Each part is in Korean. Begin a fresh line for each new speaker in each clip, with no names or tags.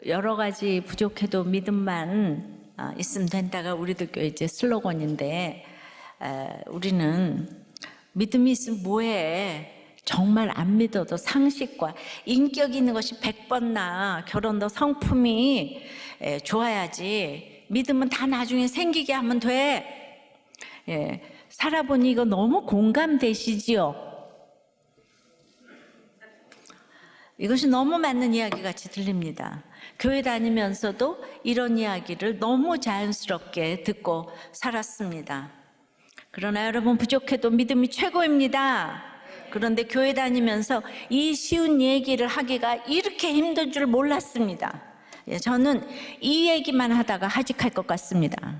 여러 가지 부족해도 믿음만 있으면 된다가 우리들 교회 이제 슬로건인데, 우리는 믿음이 있으면 뭐해? 정말 안 믿어도 상식과 인격 있는 것이 100번 나. 결혼도 성품이 좋아야지. 믿음은 다 나중에 생기게 하면 돼. 살아보니 이거 너무 공감되시지요? 이것이 너무 맞는 이야기 같이 들립니다. 교회 다니면서도 이런 이야기를 너무 자연스럽게 듣고 살았습니다. 그러나 여러분, 부족해도 믿음이 최고입니다. 그런데 교회 다니면서 이 쉬운 얘기를 하기가 이렇게 힘든 줄 몰랐습니다. 저는 이 얘기만 하다가 하직할 것 같습니다.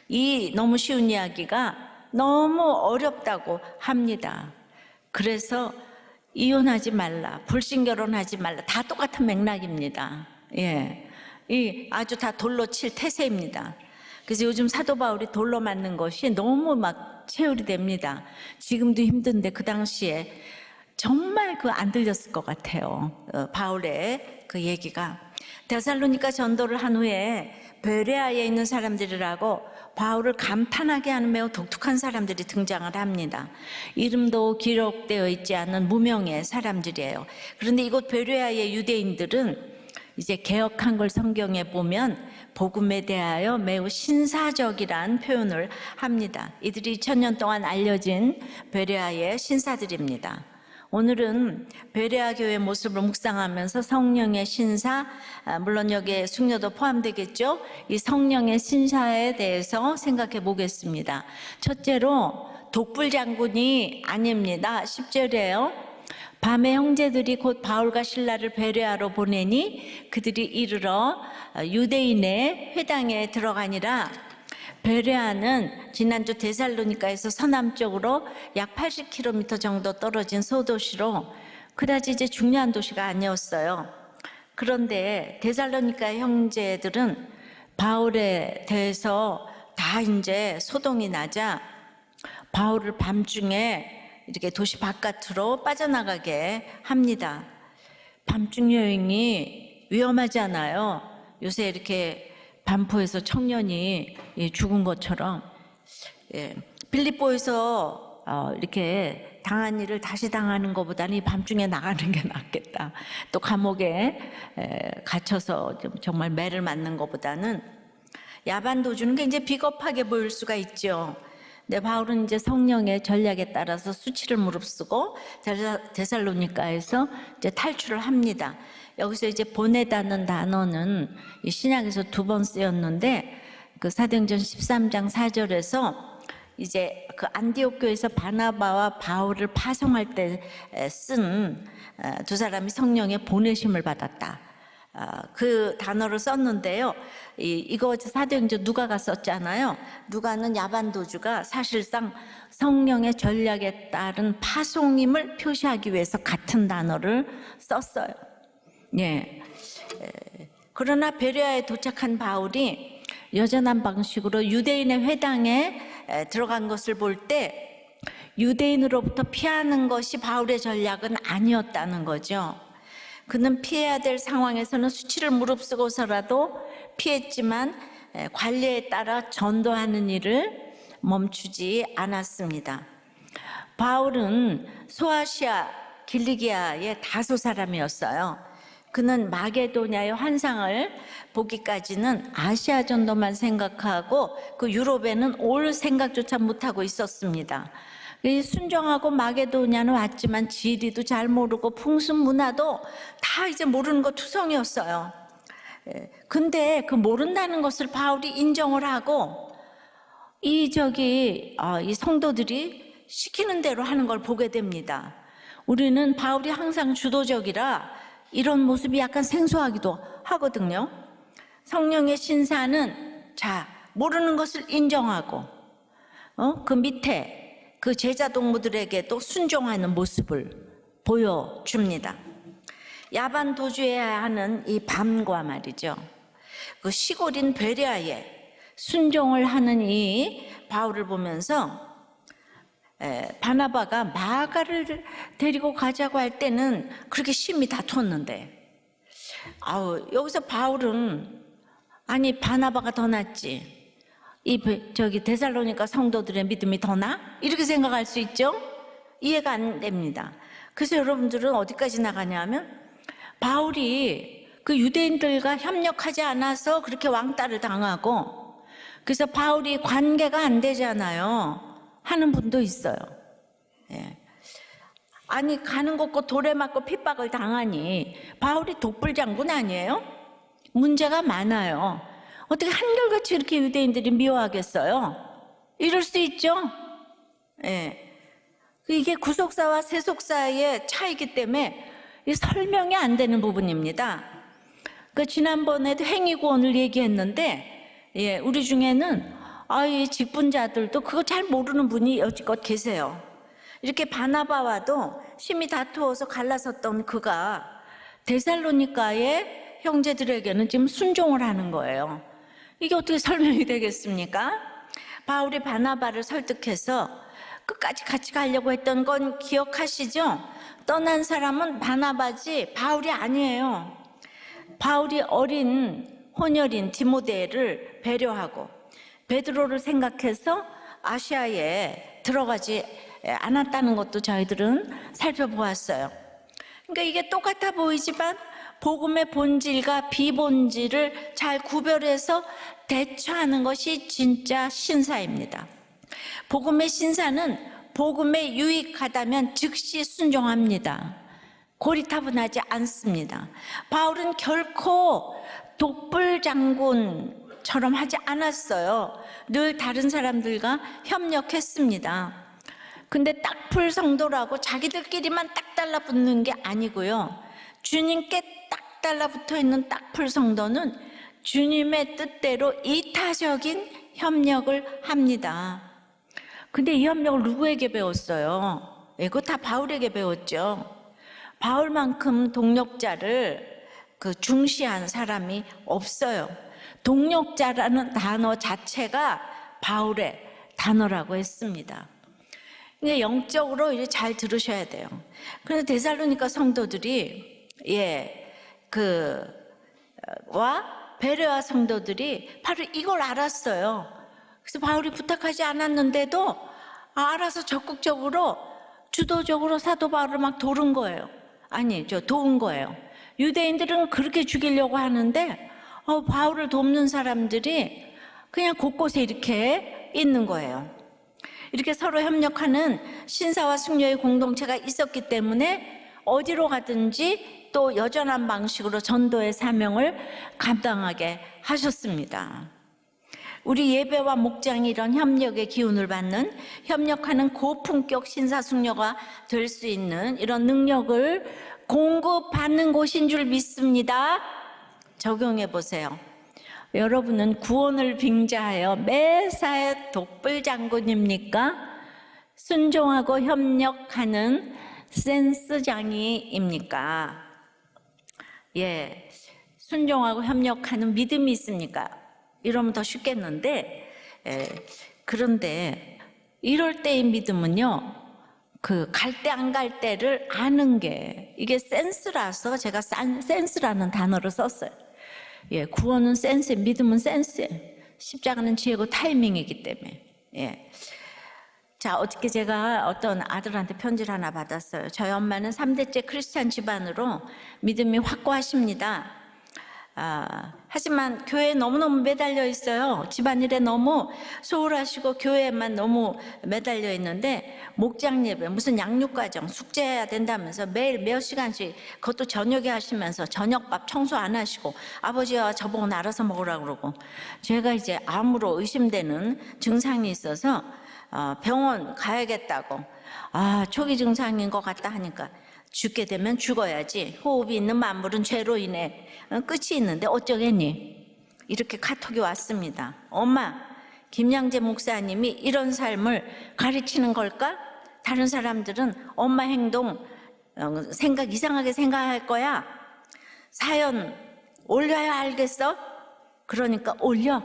이 너무 쉬운 이야기가 너무 어렵다고 합니다. 그래서 이혼하지 말라, 불신결혼하지 말라, 다 똑같은 맥락입니다. 이 아주 다 돌로 칠 태세입니다. 그래서 요즘 사도 바울이 돌로 맞는 것이 너무 막 체울이 됩니다. 지금도 힘든데 그 당시에 정말 안 들렸을 것 같아요. 바울의 그 얘기가. 데살로니가 전도를 한 후에 베레아에 있는 사람들이라고 바울을 감탄하게 하는 매우 독특한 사람들이 등장을 합니다. 이름도 기록되어 있지 않은 무명의 사람들이에요. 그런데 이곳 베레아의 유대인들은 이제 개역한 걸 성경에 보면 복음에 대하여 매우 신사적이란 표현을 합니다. 이들이 2000년 동안 알려진 베레아의 신사들입니다. 오늘은 베레아 교회의 모습을 묵상하면서 성령의 신사, 물론 여기에 숙녀도 포함되겠죠. 이 성령의 신사에 대해서 생각해 보겠습니다. 첫째로 독불 장군이 아닙니다. 10절에요. 밤에 형제들이 곧 바울과 실라를 베레아로 보내니 그들이 이르러 유대인의 회당에 들어가니라. 베레아는 지난주 데살로니가에서 서남쪽으로 약 80km 정도 떨어진 소도시로 그다지 이제 중요한 도시가 아니었어요. 그런데 데살로니가 형제들은 바울에 대해서 다 이제 소동이 나자 바울을 밤중에 이렇게 도시 바깥으로 빠져나가게 합니다. 밤중 여행이 위험하잖아요. 요새 이렇게 반포에서 청년이 죽은 것처럼 필리포에서 이렇게 당한 일을 다시 당하는 것보다는 이 밤중에 나가는 게 낫겠다. 또 감옥에 갇혀서 정말 매를 맞는 것보다는 야반 도주는 굉장히 비겁하게 보일 수가 있죠. 근데 바울은 이제 성령의 전략에 따라서 수치를 무릅쓰고 데살로니가에서 이제 탈출을 합니다. 여기서 이제 보내다는 단어는 이 신약에서 2번 쓰였는데 그 사도행전 13장 4절에서 이제 그 안디옥 교회에서 바나바와 바울을 파송할 때 쓴 두 사람이 성령의 보내심을 받았다. 그 단어를 썼는데요. 이거 사도행전 누가가 썼잖아요. 누가는 야반도주가 사실상 성령의 전략에 따른 파송임을 표시하기 위해서 같은 단어를 썼어요. 그러나 베레아에 도착한 바울이 여전한 방식으로 유대인의 회당에 들어간 것을 볼 때 유대인으로부터 피하는 것이 바울의 전략은 아니었다는 거죠. 그는 피해야 될 상황에서는 수치를 무릅쓰고서라도 피했지만 관례에 따라 전도하는 일을 멈추지 않았습니다. 바울은 소아시아 길리기아의 다소 사람이었어요. 그는 마게도냐의 환상을 보기까지는 아시아 정도만 생각하고 그 유럽에는 올 생각조차 못하고 있었습니다. 순종하고 마게도냐는 왔지만 지리도 잘 모르고 풍습 문화도 다 이제 모르는 거 투성이었어요. 근데 그 모른다는 것을 바울이 인정을 하고 이 성도들이 시키는 대로 하는 걸 보게 됩니다. 우리는 바울이 항상 주도적이라 이런 모습이 약간 생소하기도 하거든요. 성령의 신사는 모르는 것을 인정하고 그 밑에 그 제자 동무들에게도 순종하는 모습을 보여줍니다. 야반 도주해야 하는 이 밤과 말이죠. 그 시골인 베레아에 순종을 하는 이 바울을 보면서 바나바가 마가를 데리고 가자고 할 때는 그렇게 심히 다퉜는데 여기서 바울은 아니 바나바가 더 낫지, 저기 데살로니가 성도들의 믿음이 더 나? 이렇게 생각할 수 있죠? 이해가 안 됩니다. 그래서 여러분들은 어디까지 나가냐면 바울이 그 유대인들과 협력하지 않아서 그렇게 왕따를 당하고, 그래서 바울이 관계가 안 되잖아요 하는 분도 있어요. 예. 아니 가는 곳곳 돌에 맞고 핍박을 당하니 바울이 독불장군 아니에요? 문제가 많아요. 어떻게 한결같이 이렇게 유대인들이 미워하겠어요? 이럴 수 있죠. 예. 이게 구속사와 세속사의 차이기 때문에 설명이 안 되는 부분입니다. 지난번에도 행위구원을 얘기했는데, 예, 우리 중에는 이 직분자들도 그거 잘 모르는 분이 여지껏 계세요. 이렇게 바나바와도 심히 다투어서 갈라섰던 그가 데살로니가의 형제들에게는 지금 순종을 하는 거예요. 이게 어떻게 설명이 되겠습니까? 바울이 바나바를 설득해서 끝까지 같이 가려고 했던 건 기억하시죠? 떠난 사람은 바나바지 바울이 아니에요. 바울이 혼혈인 디모데를 배려하고 베드로를 생각해서 아시아에 들어가지 않았다는 것도 저희들은 살펴보았어요. 그러니까 이게 똑같아 보이지만 복음의 본질과 비본질을 잘 구별해서 대처하는 것이 진짜 신사입니다. 복음의 신사는 복음에 유익하다면 즉시 순종합니다. 고리타분하지 않습니다. 바울은 결코 독불장군처럼 하지 않았어요. 늘 다른 사람들과 협력했습니다. 근데 딱풀 성도라고 자기들끼리만 딱 달라붙는 게 아니고요, 주님께 딱 달라붙어 있는 딱풀 성도는 주님의 뜻대로 이타적인 협력을 합니다. 근데 이 협력을 누구에게 배웠어요? 이거 다 바울에게 배웠죠. 바울만큼 동력자를 중시한 사람이 없어요. 동력자라는 단어 자체가 바울의 단어라고 했습니다. 근데 영적으로 이제 잘 들으셔야 돼요. 그래서 데살로니가 성도들이 베레아 성도들이 바로 이걸 알았어요. 그래서 바울이 부탁하지 않았는데도 알아서 적극적으로 주도적으로 사도 바울을 막 도운 거예요. 도운 거예요. 유대인들은 그렇게 죽이려고 하는데 바울을 돕는 사람들이 그냥 곳곳에 이렇게 있는 거예요. 이렇게 서로 협력하는 신사와 숙녀의 공동체가 있었기 때문에 어디로 가든지 또 여전한 방식으로 전도의 사명을 감당하게 하셨습니다. 우리 예배와 목장이 이런 협력의 기운을 받는, 협력하는 고품격 신사숙녀가 될 수 있는 이런 능력을 공급받는 곳인 줄 믿습니다. 적용해 보세요. 여러분은 구원을 빙자하여 매사에 독불장군입니까? 순종하고 협력하는 센스장이입니까? 예, 순종하고 협력하는 믿음이 있습니까? 이러면 더 쉽겠는데, 그런데 이럴 때의 믿음은요, 갈 때 안 갈 때를 아는 게, 이게 센스라서 제가 센스라는 단어를 썼어요. 예, 구원은 센스, 믿음은 센스예요. 십자가는 지혜고 타이밍이기 때문에. 예. 자, 어떻게 제가 어떤 아들한테 편지를 하나 받았어요. 저희 엄마는 3대째 크리스찬 집안으로 믿음이 확고하십니다. 하지만 교회에 너무너무 매달려 있어요. 집안일에 너무 소홀하시고 교회에만 너무 매달려 있는데, 목장 예배, 무슨 양육과정, 숙제해야 된다면서 매일 몇 시간씩, 그것도 저녁에 하시면서 저녁밥 청소 안 하시고 아버지와 저보고 알아서 먹으라고 그러고, 제가 이제 암으로 의심되는 증상이 있어서 병원 가야겠다고, 초기 증상인 것 같다 하니까, 죽게 되면 죽어야지, 호흡이 있는 만물은 죄로 인해 끝이 있는데 어쩌겠니? 이렇게 카톡이 왔습니다. 엄마, 김양재 목사님이 이런 삶을 가르치는 걸까? 다른 사람들은 엄마 행동 이상하게 생각할 거야. 사연 올려야 알겠어? 그러니까 올려.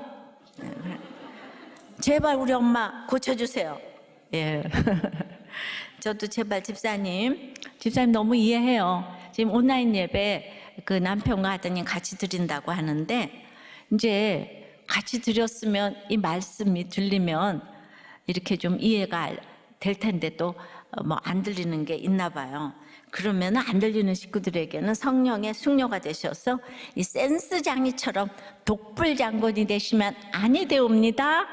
제발 우리 엄마 고쳐주세요. 예. 저도 제발 집사님 너무 이해해요. 지금 온라인 예배 그 남편과 아드님 같이 드린다고 하는데, 이제 같이 드렸으면 이 말씀이 들리면 이렇게 좀 이해가 될 텐데 또 뭐 안 들리는 게 있나 봐요. 그러면 안 들리는 식구들에게는 성령의 숙녀가 되셔서 이 센스 장이처럼 독불 장군이 되시면 아니 되옵니다.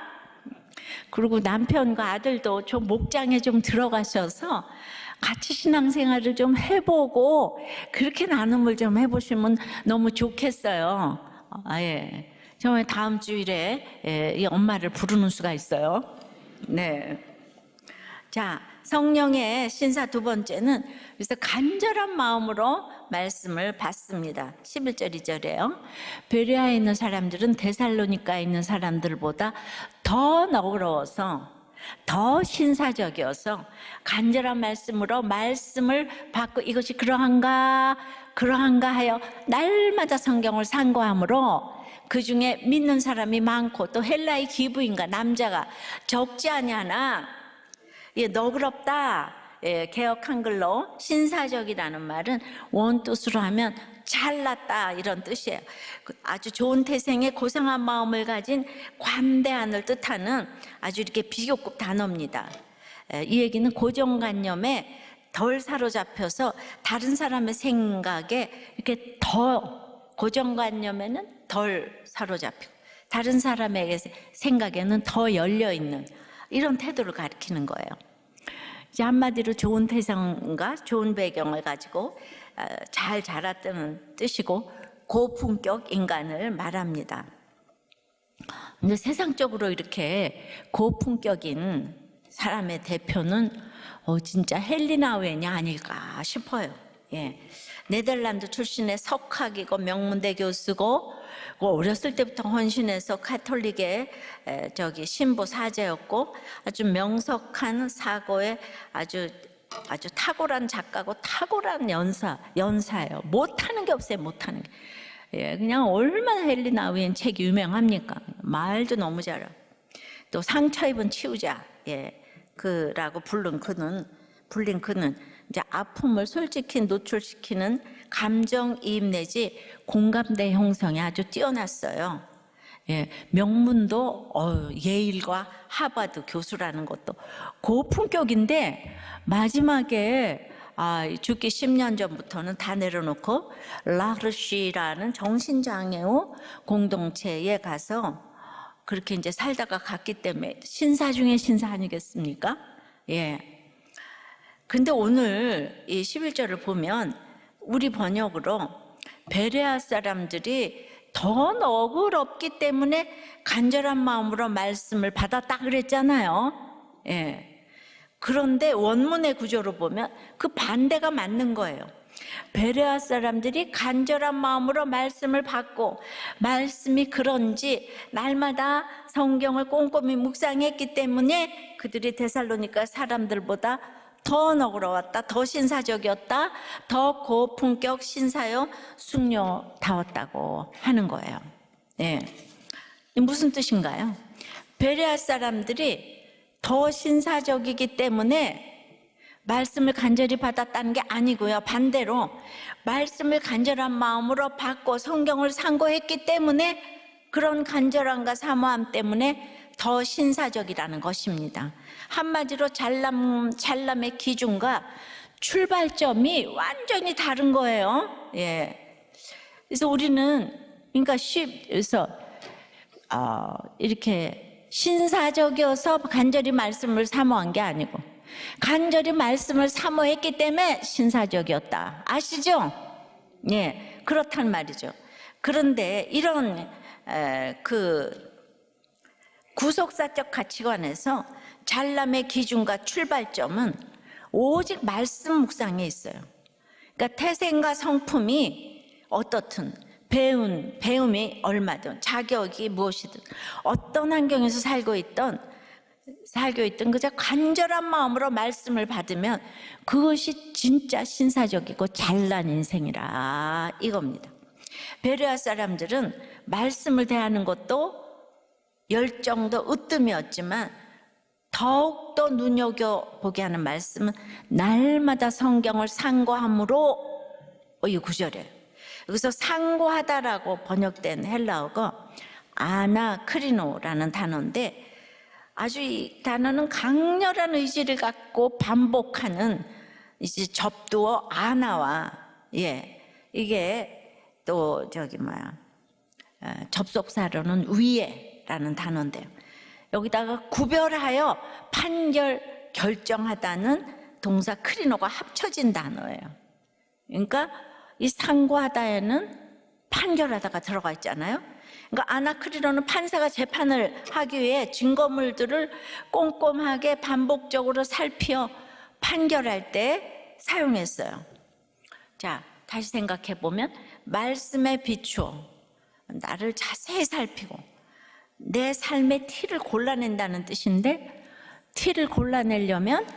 그리고 남편과 아들도 좀 목장에 좀 들어가셔서 같이 신앙생활을 좀 해보고 그렇게 나눔을 좀 해보시면 너무 좋겠어요. 예. 정말 다음 주일에 이 엄마를 부르는 수가 있어요. 네. 자, 성령의 신사 두 번째는 그래서 간절한 마음으로 말씀을 받습니다. 11절 2절에요. 베레아에 있는 사람들은 데살로니카에 있는 사람들보다 더 너그러워서 더 신사적이어서 간절한 말씀으로 말씀을 받고 이것이 그러한가 하여 날마다 성경을 상고함으로 그 중에 믿는 사람이 많고 또 헬라의 기부인가 남자가 적지 아니하나, 예, 너그럽다. 예, 개역 한글로 신사적이라는 말은 원뜻으로 하면 잘났다 이런 뜻이에요. 아주 좋은 태생의 고상한 마음을 가진 관대한을 뜻하는 아주 이렇게 비교급 단어입니다. 이 얘기는 고정관념에 덜 사로잡혀서 다른 사람의 생각에 이렇게 더 고정관념에는 덜 사로잡히고 다른 사람의 생각에는 더 열려있는 이런 태도를 가리키는 거예요. 이제 한마디로 좋은 태생과 좋은 배경을 가지고 잘 자랐다는 뜻이고 고품격 인간을 말합니다. 근데 세상적으로 이렇게 고품격인 사람의 대표는 진짜 헬리나 웬이 아닐까 싶어요. 예. 네덜란드 출신의 석학이고 명문대 교수고 어렸을 때부터 헌신해서 카톨릭의 신부 사제였고 아주 명석한 사고의 아주 탁월한 작가고 탁월한 연사예요. 못하는 게 없어요. 못하는 게. 예, 그냥 얼마나 헬리나 웬 책이 유명합니까? 말도 너무 잘하고 또 상처 입은 치유자, 예, 그라고 불린 그는 이제 아픔을 솔직히 노출시키는 감정이입 내지 공감대 형성이 아주 뛰어났어요. 예, 명문도 예일과 하버드 교수라는 것도 고품격인데 마지막에 죽기 10년 전부터는 다 내려놓고 라르시라는 정신장애우 공동체에 가서 그렇게 이제 살다가 갔기 때문에 신사 중에 신사 아니겠습니까? 예. 근데 오늘 이 11절을 보면 우리 번역으로 베레아 사람들이 더 너그럽기 때문에 간절한 마음으로 말씀을 받았다 그랬잖아요. 예. 그런데 원문의 구조로 보면 그 반대가 맞는 거예요. 베레아 사람들이 간절한 마음으로 말씀을 받고 말씀이 그런지 날마다 성경을 꼼꼼히 묵상했기 때문에 그들이 데살로니가 사람들보다 더 너그러웠다, 더 신사적이었다, 더 고품격 신사요 숙녀다웠다고 하는 거예요. 네. 무슨 뜻인가요? 베레아 사람들이 더 신사적이기 때문에 말씀을 간절히 받았다는 게 아니고요. 반대로 말씀을 간절한 마음으로 받고 성경을 상고했기 때문에 그런 간절함과 사모함 때문에 더 신사적이라는 것입니다. 한마디로 잘남의 기준과 출발점이 완전히 다른 거예요. 예. 그래서 우리는 그래서 이렇게 신사적이어서 간절히 말씀을 사모한 게 아니고 간절히 말씀을 사모했기 때문에 신사적이었다. 아시죠? 예, 그렇단 말이죠. 그런데 이런 구속사적 가치관에서 잘남의 기준과 출발점은 오직 말씀 묵상에 있어요. 그러니까 태생과 성품이 어떻든 배움이 얼마든 자격이 무엇이든 어떤 환경에서 살고 있던 그저 간절한 마음으로 말씀을 받으면 그것이 진짜 신사적이고 잘난 인생이라 이겁니다. 베레아 사람들은 말씀을 대하는 것도 열정도 으뜸이었지만 더욱더 눈여겨보게 하는 말씀은 날마다 성경을 상고함으로 이 구절이에요. 여기서 상고하다라고 번역된 헬라어가 아나크리노라는 단어인데, 아주 이 단어는 강렬한 의지를 갖고 반복하는 이제 접두어 아나와, 이게 또 접속사로는 위에라는 단어인데요. 여기다가 구별하여 판결, 결정하다는 동사 크리노가 합쳐진 단어예요. 그러니까 이 상고하다에는 판결하다가 들어가 있잖아요. 그러니까 아나크리노는 판사가 재판을 하기 위해 증거물들을 꼼꼼하게 반복적으로 살펴 판결할 때 사용했어요. 자, 다시 생각해 보면 말씀에 비추어 나를 자세히 살피고 내 삶의 티를 골라낸다는 뜻인데, 티를 골라내려면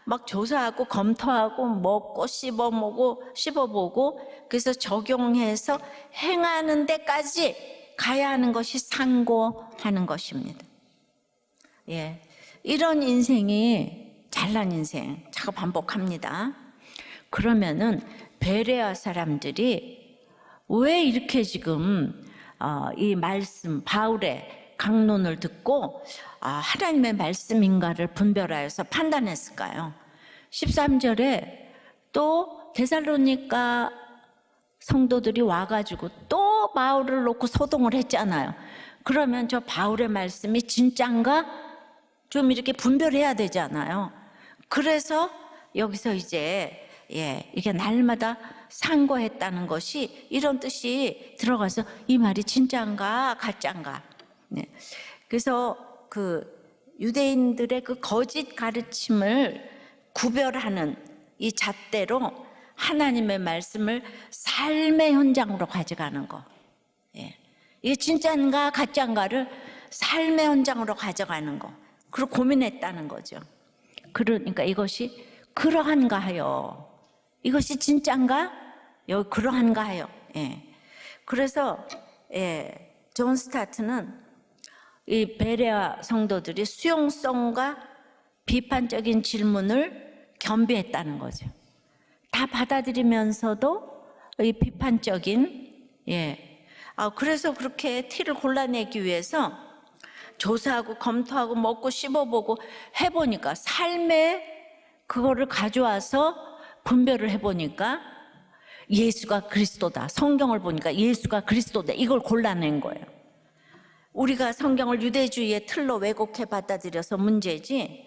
막 조사하고 검토하고 먹고 씹어보고 그래서 적용해서 행하는 데까지 가야 하는 것이 상고하는 것입니다. 이런 인생이 잘난 인생, 자꾸 반복합니다. 그러면은 베레아 사람들이 왜 이렇게 지금 이 말씀, 바울의 강론을 듣고 하나님의 말씀인가를 분별하여서 판단했을까요? 13절에 또 데살로니가 성도들이 와가지고 또 바울을 놓고 소동을 했잖아요. 그러면 저 바울의 말씀이 진짠가? 좀 이렇게 분별해야 되잖아요. 그래서 여기서 이제 이게 날마다 상고했다는 것이 이런 뜻이 들어가서 이 말이 진짠가 가짠가. 그래서 그 유대인들의 그 거짓 가르침을 구별하는 이 잣대로 하나님의 말씀을 삶의 현장으로 가져가는 거. 이게 진짠가 가짠가를 삶의 현장으로 가져가는 거. 그리고 고민했다는 거죠. 그러니까 이것이 그러한가 하여, 이것이 진짠가? 여기 그러한가 하여. 그래서 존 스타트는 이 베레아 성도들이 수용성과 비판적인 질문을 겸비했다는 거죠. 다 받아들이면서도 이 비판적인, 그래서 그렇게 티를 골라내기 위해서 조사하고 검토하고 먹고 씹어보고 해보니까, 삶에 그거를 가져와서 분별을 해보니까 예수가 그리스도다. 성경을 보니까 예수가 그리스도다. 이걸 골라낸 거예요. 우리가 성경을 유대주의의 틀로 왜곡해 받아들여서 문제지,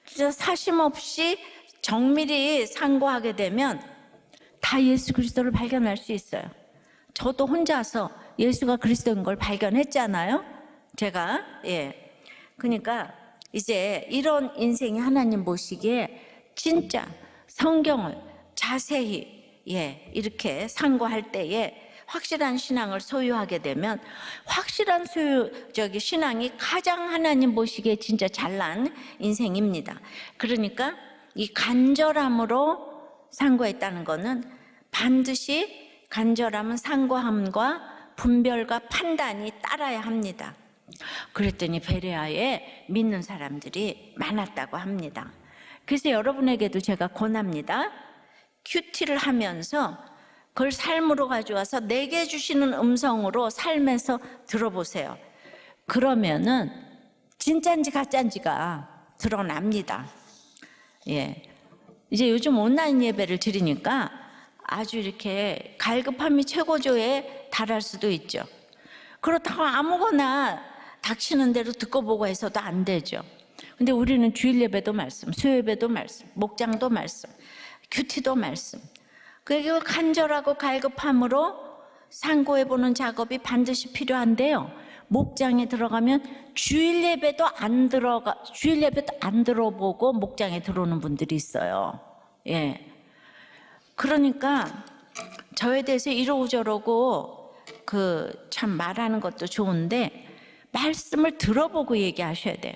진짜 사심 없이 정밀히 상고하게 되면 다 예수 그리스도를 발견할 수 있어요. 저도 혼자서 예수가 그리스도인 걸 발견했잖아요. 제가. 그러니까 이제 이런 인생이 하나님 보시기에 진짜 성경을 자세히 이렇게 상고할 때에 확실한 신앙을 소유하게 되면, 확실한 신앙이 가장 하나님 보시기에 진짜 잘난 인생입니다. 그러니까 이 간절함으로 상고했다는 것은 반드시 간절함은 상고함과 분별과 판단이 따라야 합니다. 그랬더니 베레아에 믿는 사람들이 많았다고 합니다. 그래서 여러분에게도 제가 권합니다. 큐티를 하면서 그걸 삶으로 가져와서 내게 주시는 음성으로 삶에서 들어보세요. 그러면은 진짠지 가짠지가 드러납니다. 이제 요즘 온라인 예배를 드리니까 아주 이렇게 갈급함이 최고조에 달할 수도 있죠. 그렇다고 아무거나 닥치는 대로 듣고 보고 해서도 안 되죠. 근데 우리는 주일 예배도 말씀, 수요 예배도 말씀, 목장도 말씀, 큐티도 말씀. 그게 간절하고 갈급함으로 상고해보는 작업이 반드시 필요한데요. 목장에 들어가면 주일 예배도 안 들어보고 목장에 들어오는 분들이 있어요. 그러니까 저에 대해서 이러고저러고 참 말하는 것도 좋은데, 말씀을 들어보고 얘기하셔야 돼요.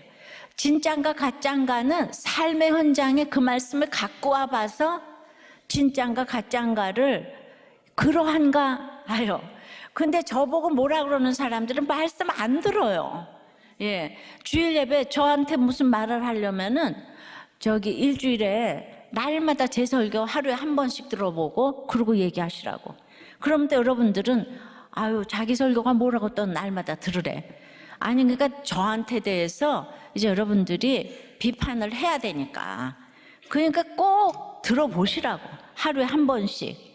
진짠가 가짠가는 삶의 현장에 그 말씀을 갖고 와봐서 진짠가 가짠가를 그러한가 하여. 근데 저보고 뭐라 그러는 사람들은 말씀 안 들어요. 주일 예배 저한테 무슨 말을 하려면은 일주일에 날마다 제 설교 하루에 한 번씩 들어보고 그러고 얘기하시라고. 그럼 또 여러분들은 아유 자기 설교가 뭐라고 또 날마다 들으래. 아니 그러니까 저한테 대해서 이제 여러분들이 비판을 해야 되니까 그러니까 꼭 들어보시라고 하루에 한 번씩.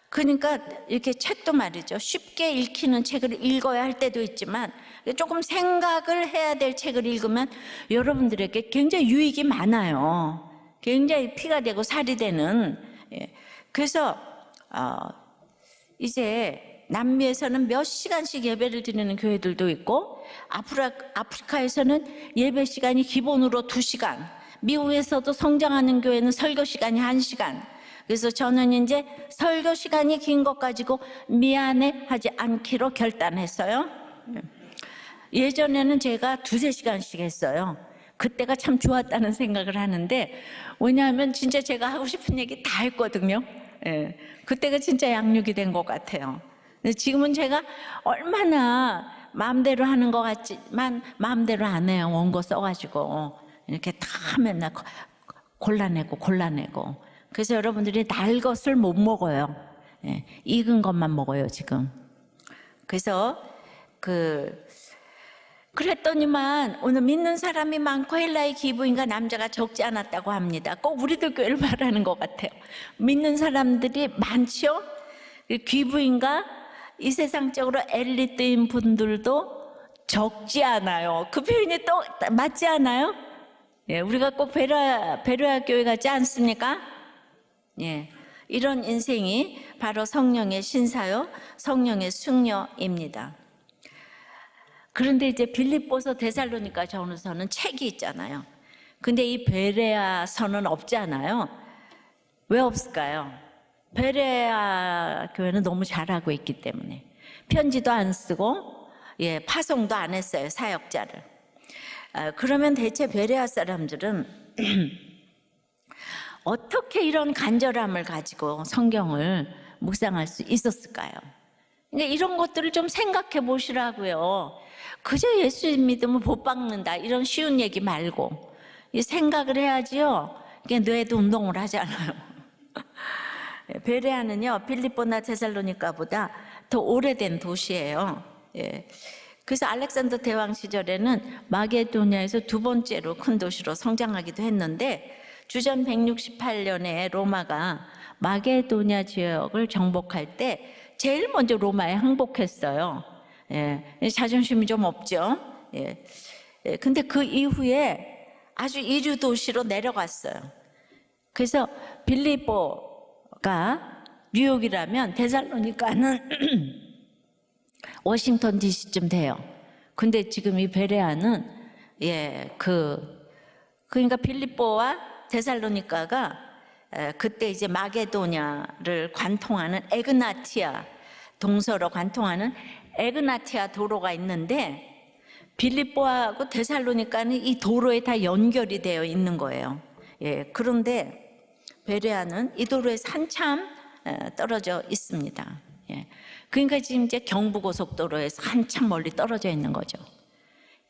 그러니까 이렇게 책도 말이죠. 쉽게 읽히는 책을 읽어야 할 때도 있지만 조금 생각을 해야 될 책을 읽으면 여러분들에게 굉장히 유익이 많아요. 굉장히 피가 되고 살이 되는. 그래서 이제 남미에서는 몇 시간씩 예배를 드리는 교회들도 있고 아프리카에서는 예배 시간이 기본으로 2시간, 미국에서도 성장하는 교회는 설교 시간이 1시간. 그래서 저는 이제 설교 시간이 긴 것 가지고 미안해 하지 않기로 결단했어요. 예전에는 제가 2~3시간씩 했어요. 그때가 참 좋았다는 생각을 하는데 왜냐하면 진짜 제가 하고 싶은 얘기 다 했거든요. 그때가 진짜 양육이 된 것 같아요. 지금은 제가 얼마나 마음대로 하는 것 같지만 마음대로 안 해요. 원고 써가지고 이렇게 다 맨날 골라내고 그래서 여러분들이 날 것을 못 먹어요. 익은 것만 먹어요 지금. 그래서 그랬더니만 오늘 믿는 사람이 많고 헬라의 기부인과 남자가 적지 않았다고 합니다. 꼭 우리들 교회를 말하는 것 같아요. 믿는 사람들이 많죠. 기부인과 이 세상적으로 엘리트인 분들도 적지 않아요. 그 표현이 또 맞지 않아요? 우리가 꼭 베로야 교회 같지 않습니까? 이런 인생이 바로 성령의 신사요, 성령의 숙녀입니다. 그런데 이제 빌립보서 데살로니가 전후서는 책이 있잖아요. 근데 이 베레아서는 없잖아요. 왜 없을까요? 베레아 교회는 너무 잘하고 있기 때문에 편지도 안 쓰고 파송도 안 했어요, 사역자를. 그러면 대체 베레아 사람들은 어떻게 이런 간절함을 가지고 성경을 묵상할 수 있었을까요? 그러니까 이런 것들을 좀 생각해 보시라고요. 그저 예수 믿으면 복 받는다 이런 쉬운 얘기 말고 생각을 해야지요. 이게 뇌도 운동을 하잖아요. 베레아는요 빌립보나 데살로니가보다 더 오래된 도시예요. 그래서 알렉산더 대왕 시절에는 마게도냐에서 2번째로 큰 도시로 성장하기도 했는데 주전 168년에 로마가 마게도냐 지역을 정복할 때 제일 먼저 로마에 항복했어요. 자존심이 좀 없죠. 근데 그 이후에 아주 이류 도시로 내려갔어요. 그래서 빌립보가 뉴욕이라면 데살로니가는 워싱턴 DC쯤 돼요. 근데 지금 이 베레아는 그러니까 빌립보와 데살로니가가 그때 이제 마게도냐를 관통하는 에그나티아 동서로 관통하는 에그나티아 도로가 있는데 빌립보하고 데살로니가는 이 도로에 다 연결이 되어 있는 거예요. 그런데 베레아는 이 도로에서 한참 떨어져 있습니다. 그러니까 지금 이제 경부고속도로에서 한참 멀리 떨어져 있는 거죠.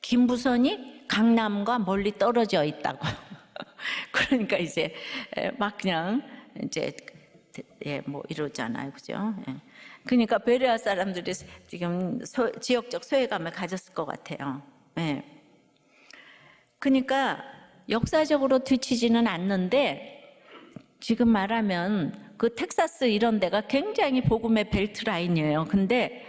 김부선이 강남과 멀리 떨어져 있다고. 그러니까 이제 막 그냥 이제 뭐 이러잖아요, 그죠? 그러니까 베레아 사람들이 지금 지역적 소외감을 가졌을 것 같아요. 그러니까 역사적으로 뒤치지는 않는데 지금 말하면 그 텍사스 이런 데가 굉장히 복음의 벨트 라인이에요. 근데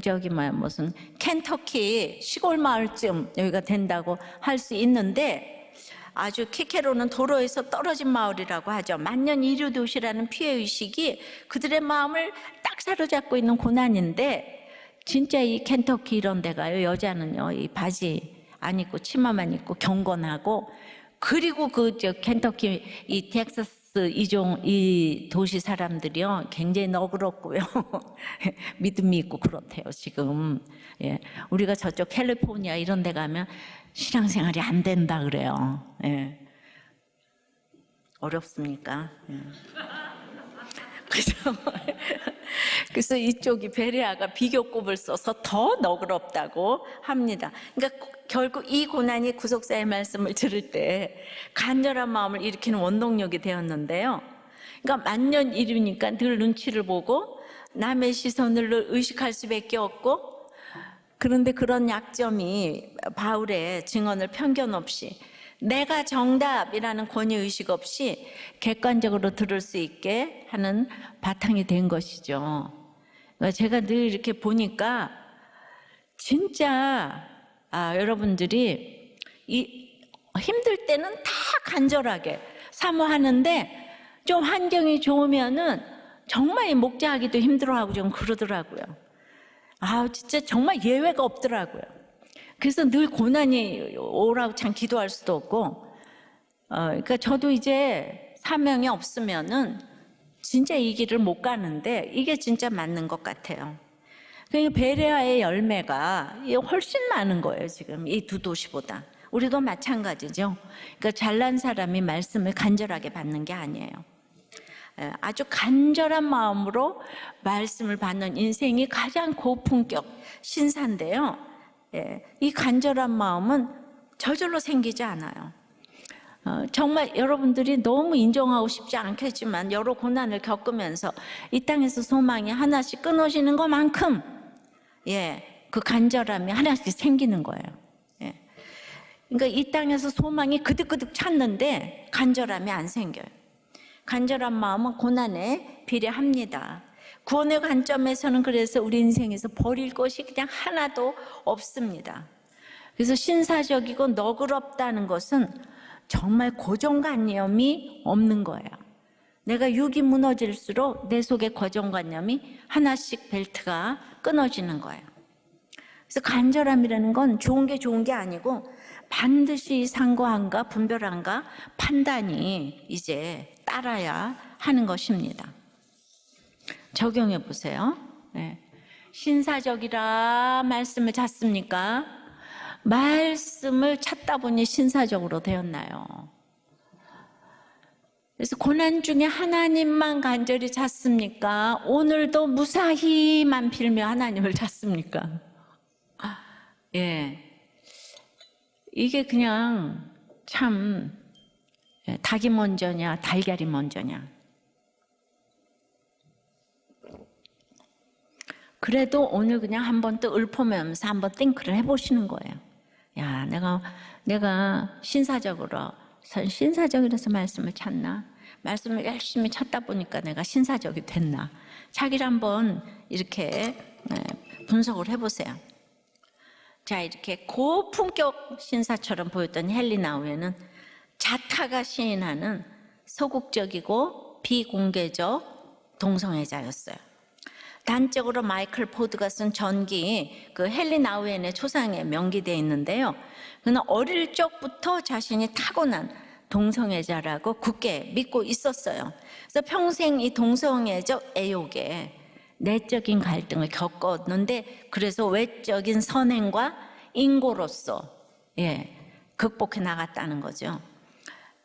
저기 무슨 켄터키 시골 마을쯤 여기가 된다고 할 수 있는데 아주 키케로는 도로에서 떨어진 마을이라고 하죠. 만년 이류 도시라는 피해의식이 그들의 마음을 딱 사로잡고 있는 고난인데 진짜 이 켄터키 이런 데가요, 여자는요 이 바지 안 입고 치마만 입고 경건하고, 그리고 켄터키 이 텍사스 이 도시 사람들이요 굉장히 너그럽고요 믿음이 있고 그렇대요 지금. 우리가 저쪽 캘리포니아 이런 데 가면 신앙생활이 안 된다 그래요. 어렵습니까? 그래서 이쪽이 베레아가 비교급을 써서 더 너그럽다고 합니다. 그러니까 결국 이 고난이 구속사의 말씀을 들을 때 간절한 마음을 일으키는 원동력이 되었는데요. 그러니까 만년일이니까 늘 눈치를 보고 남의 시선을 늘 의식할 수밖에 없고, 그런데 그런 약점이 바울의 증언을 편견 없이 내가 정답이라는 권위의식 없이 객관적으로 들을 수 있게 하는 바탕이 된 것이죠. 그러니까 제가 늘 이렇게 보니까 진짜 여러분들이 힘들 때는 다 간절하게 사모하는데 좀 환경이 좋으면은 정말 목자하기도 힘들어하고 좀 그러더라고요. 진짜 정말 예외가 없더라고요. 그래서 늘 고난이 오라고 참 기도할 수도 없고, 그러니까 저도 이제 사명이 없으면은 진짜 이 길을 못 가는데 이게 진짜 맞는 것 같아요. 그러니까 베레아의 열매가 훨씬 많은 거예요, 지금 이 두 도시보다. 우리도 마찬가지죠. 그러니까 잘난 사람이 말씀을 간절하게 받는 게 아니에요. 아주 간절한 마음으로 말씀을 받는 인생이 가장 고품격 신사인데요. 이 간절한 마음은 저절로 생기지 않아요. 정말 여러분들이 너무 인정하고 싶지 않겠지만 여러 고난을 겪으면서 이 땅에서 소망이 하나씩 끊어지는 것만큼 그 간절함이 하나씩 생기는 거예요. 그러니까 이 땅에서 소망이 그득그득 찼는데 간절함이 안 생겨요. 간절한 마음은 고난에 비례합니다. 구원의 관점에서는 그래서 우리 인생에서 버릴 것이 그냥 하나도 없습니다. 그래서 신사적이고 너그럽다는 것은 정말 고정관념이 없는 거예요. 내가 육이 무너질수록 내 속의 고정관념이 하나씩 벨트가 끊어지는 거예요. 그래서 간절함이라는 건 좋은 게 아니고 반드시 상고함과 분별함과 판단이 이제 따라야 하는 것입니다. 적용해 보세요. 신사적이라 말씀을 찾습니까? 말씀을 찾다 보니 신사적으로 되었나요? 그래서 고난 중에 하나님만 간절히 찾습니까? 오늘도 무사히만 빌며 하나님을 찾습니까? 이게 그냥 참 닭이 먼저냐 달걀이 먼저냐. 그래도 오늘 그냥 한번 또 읊으면서 한번 띵크를 해보시는 거예요. 야, 내가 신사적이라서 말씀을 찾나? 말씀을 열심히 찾다 보니까 내가 신사적이 됐나? 자기를 한번 이렇게 분석을 해보세요. 자, 이렇게 고품격 신사처럼 보였던 헨리 나우에는 자타가 시인하는 소극적이고 비공개적 동성애자였어요. 단적으로 마이클 포드가 쓴 전기, 그 헨리 나우엔의 초상에 명기되어 있는데요. 그는 어릴 적부터 자신이 타고난 동성애자라고 굳게 믿고 있었어요. 그래서 평생 이 동성애적 애욕에 내적인 갈등을 겪었는데, 그래서 외적인 선행과 인고로서 극복해 나갔다는 거죠.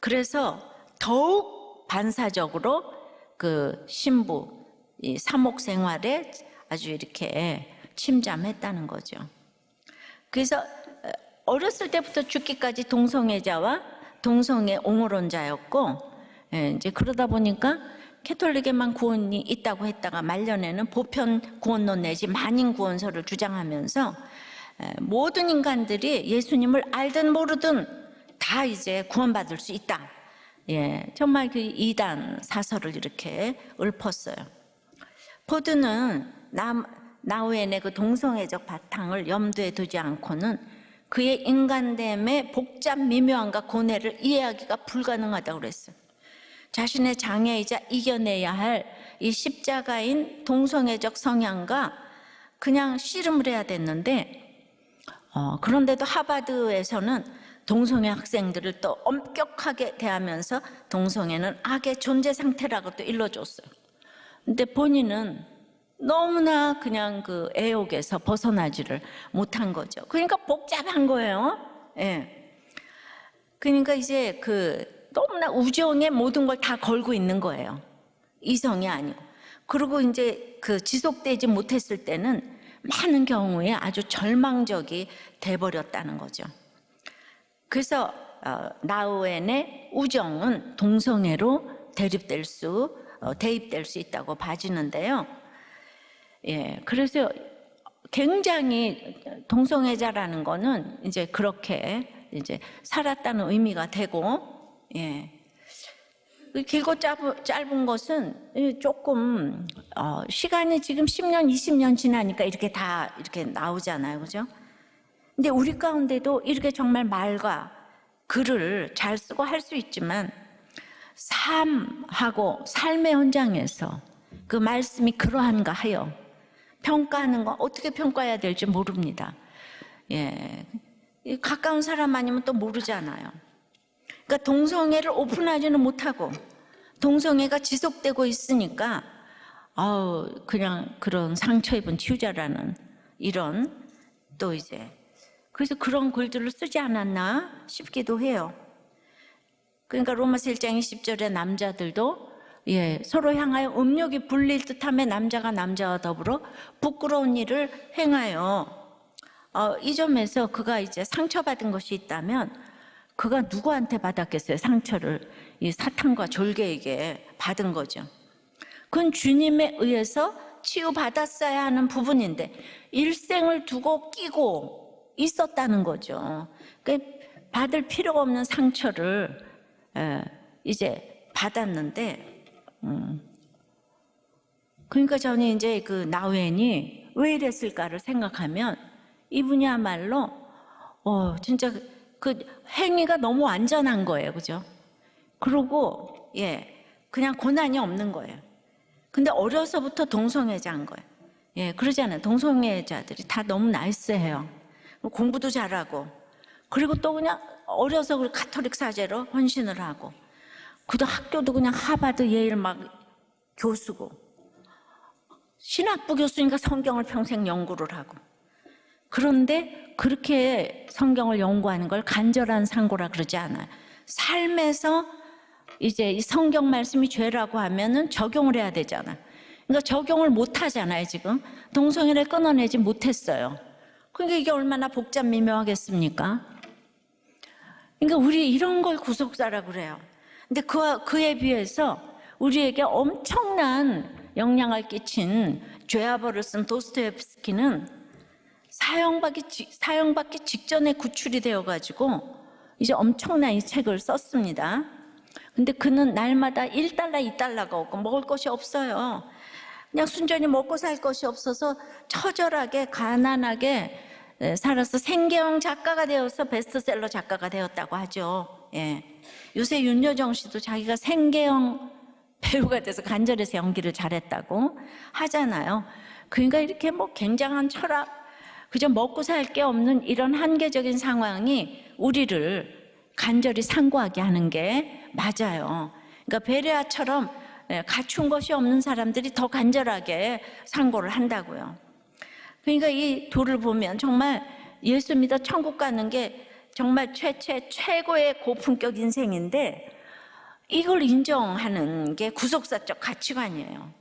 그래서 더욱 반사적으로 그 신부 이 사목 생활에 아주 이렇게 침잠했다는 거죠. 그래서 어렸을 때부터 죽기까지 동성애자와 동성애 옹호론자였고, 이제 그러다 보니까 캐톨릭에만 구원이 있다고 했다가 말년에는 보편 구원론 내지 만인 구원설을 주장하면서 모든 인간들이 예수님을 알든 모르든 다 이제 구원받을 수 있다. 정말 그 이단 사설을 이렇게 읊었어요. 포드는 나우엔의 그 동성애적 바탕을 염두에 두지 않고는 그의 인간됨의 복잡 미묘함과 고뇌를 이해하기가 불가능하다고 그랬어요. 자신의 장애이자 이겨내야 할 이 십자가인 동성애적 성향과 그냥 씨름을 해야 됐는데, 그런데도 하버드에서는 동성애 학생들을 또 엄격하게 대하면서 동성애는 악의 존재 상태라고 또 일러줬어요. 근데 본인은 너무나 그냥 그 애욕에서 벗어나지를 못한 거죠. 그러니까 복잡한 거예요. 그러니까 이제 너무나 우정의 모든 걸 다 걸고 있는 거예요. 이성이 아니고. 그리고 이제 지속되지 못했을 때는 많은 경우에 아주 절망적이 돼버렸다는 거죠. 그래서 나우엔의 우정은 동성애로 대입될 수 있다고 봐지는데요. 예, 그래서 굉장히 동성애자라는 거는 이제 그렇게 이제 살았다는 의미가 되고, 예. 길고 짧은 것은 조금 시간이 지금 10년, 20년 지나니까 이렇게 다 이렇게 나오잖아요, 그죠? 근데 우리 가운데도 이렇게 정말 말과 글을 잘 쓰고 할 수 있지만 삶하고 삶의 현장에서 그 말씀이 그러한가 하여 평가하는 거 어떻게 평가해야 될지 모릅니다. 예, 가까운 사람 아니면 또 모르잖아요. 그러니까 동성애를 오픈하지는 못하고 동성애가 지속되고 있으니까 그냥 그런 상처 입은 치유자라는 이런 또 이제 그래서 그런 글들을 쓰지 않았나 싶기도 해요. 그러니까 로마서 1장 20절에 남자들도 서로 향하여 음욕이 불릴 듯함에 남자가 남자와 더불어 부끄러운 일을 행하여 이 점에서 그가 이제 상처받은 것이 있다면 그가 누구한테 받았겠어요? 상처를 이 사탄과 졸개에게 받은 거죠. 그건 주님에 의해서 치유받았어야 하는 부분인데 일생을 두고 끼고 있었다는 거죠. 그러니까 받을 필요가 없는 상처를 이제 받았는데 그러니까 저는 이제 그 나우엔이 왜 이랬을까를 생각하면 이분이야말로 진짜 그 행위가 너무 완전한 거예요, 그죠? 그리고 그냥 고난이 없는 거예요. 근데 어려서부터 동성애자인 거예요. 그러잖아요. 동성애자들이 다 너무 나이스해요. 공부도 잘하고 그리고 또 그냥 어려서 가톨릭 사제로 헌신을 하고 그도 학교도 그냥 하버드 예일 막 교수고 신학부 교수니까 성경을 평생 연구를 하고 그런데 그렇게 성경을 연구하는 걸 간절한 상고라 그러지 않아요. 삶에서 이제 이 성경 말씀이 죄라고 하면은 적용을 해야 되잖아. 그러니까 적용을 못 하잖아요, 지금. 동성애를 끊어내지 못했어요. 그러니까 이게 얼마나 복잡 미묘하겠습니까? 그러니까 우리 이런 걸 구속사라고 그래요. 근데 그에 비해서 우리에게 엄청난 영향을 끼친 죄아벌을 쓴 도스토옙스키는 사형받기 직전에 구출이 되어가지고 이제 엄청난 이 책을 썼습니다. 근데 그는 날마다 1달러, 2달러가 없고 먹을 것이 없어요. 그냥 순전히 먹고 살 것이 없어서 처절하게 가난하게 살아서 생계형 작가가 되어서 베스트셀러 작가가 되었다고 하죠. 요새 윤여정 씨도 자기가 생계형 배우가 돼서 간절해서 연기를 잘했다고 하잖아요. 그러니까 이렇게 뭐 굉장한 철학, 그저 먹고 살 게 없는 이런 한계적인 상황이 우리를 간절히 상고하게 하는 게 맞아요. 그러니까 베레아처럼 갖춘 것이 없는 사람들이 더 간절하게 상고를 한다고요. 그러니까 이 돌을 보면 정말 예수 믿어 천국 가는 게 정말 최고의 고품격 인생인데 이걸 인정하는 게 구속사적 가치관이에요.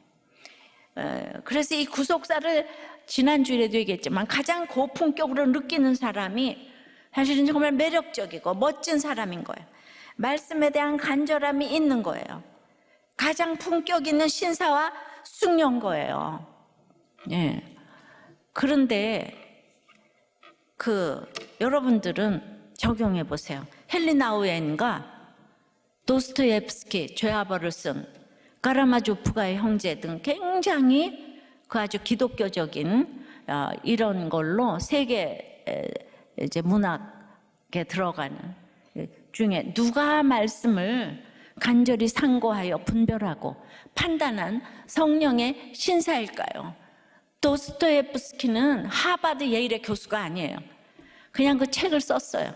그래서 이 구속사를 지난주에도 얘기했지만 가장 고품격으로 느끼는 사람이 사실은 정말 매력적이고 멋진 사람인 거예요. 말씀에 대한 간절함이 있는 거예요. 가장 품격 있는 신사와 숙녀인 거예요. 그런데 여러분들은 적용해 보세요. 헨리 나우엔과 도스토옙스키, 죄아벌을 쓴 카라마조프가의 형제 등 굉장히 그 아주 기독교적인 이런 걸로 세계 이제 문학에 들어가는 중에 누가 말씀을 간절히 상고하여 분별하고 판단한 성령의 신사일까요? 도스토옙스키는 하버드 예일의 교수가 아니에요. 그냥 그 책을 썼어요.